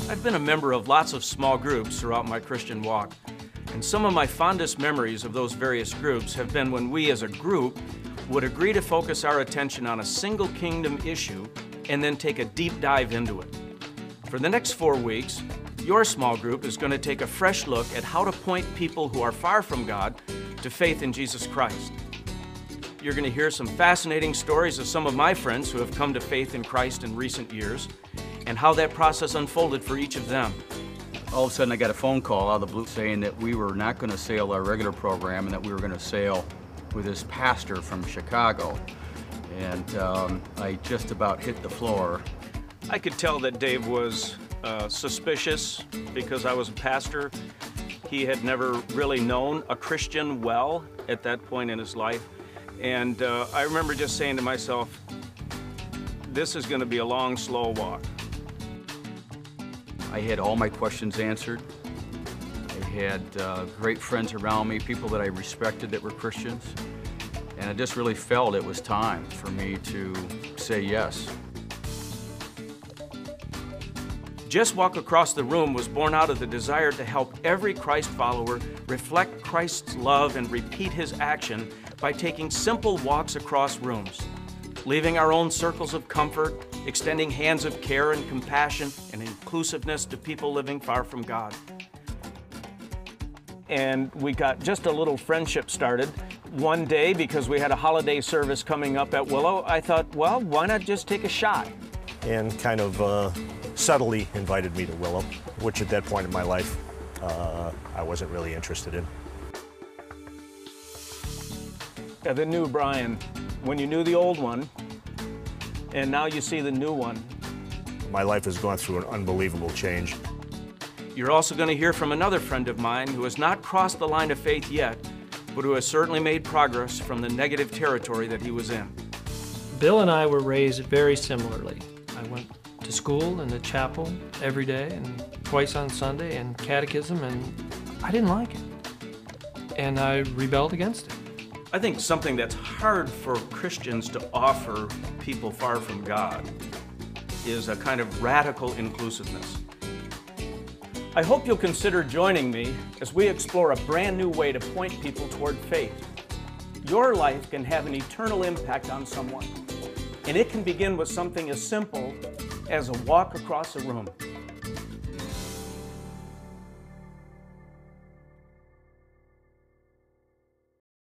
I've been a member of lots of small groups throughout my Christian walk, and some of my fondest memories of those various groups have been when we as a group would agree to focus our attention on a single kingdom issue and then take a deep dive into it. For the next 4 weeks, your small group is going to take a fresh look at how to point people who are far from God to faith in Jesus Christ. You're going to hear some fascinating stories of some of my friends who have come to faith in Christ in recent years and how that process unfolded for each of them. All of a sudden I got a phone call out of the blue saying that we were not going to sail our regular program and that we were going to sail with this pastor from Chicago. And I just about hit the floor. I could tell that Dave was suspicious because I was a pastor. He had never really known a Christian well at that point in his life. And I remember just saying to myself, this is going to be a long, slow walk. I had all my questions answered. I had great friends around me, people that I respected that were Christians. And I just really felt it was time for me to say yes. Just Walk Across the Room was born out of the desire to help every Christ follower reflect Christ's love and repeat his action by taking simple walks across rooms, leaving our own circles of comfort, extending hands of care and compassion and inclusiveness to people living far from God. And we got just a little friendship started. One day, because we had a holiday service coming up at Willow, I thought, well, why not just take a shot? And kind of subtly invited me to Willow, which at that point in my life, I wasn't really interested in. Yeah, the new Brian, when you knew the old one, and now you see the new one. My life has gone through an unbelievable change. You're also going to hear from another friend of mine who has not crossed the line of faith yet, but who has certainly made progress from the negative territory that he was in. Bill and I were raised very similarly. I went to school and to chapel every day and twice on Sunday and catechism, and I didn't like it. And I rebelled against it. I think something that's hard for Christians to offer people far from God is a kind of radical inclusiveness. I hope you'll consider joining me as we explore a brand new way to point people toward faith. Your life can have an eternal impact on someone, and it can begin with something as simple as a walk across a room.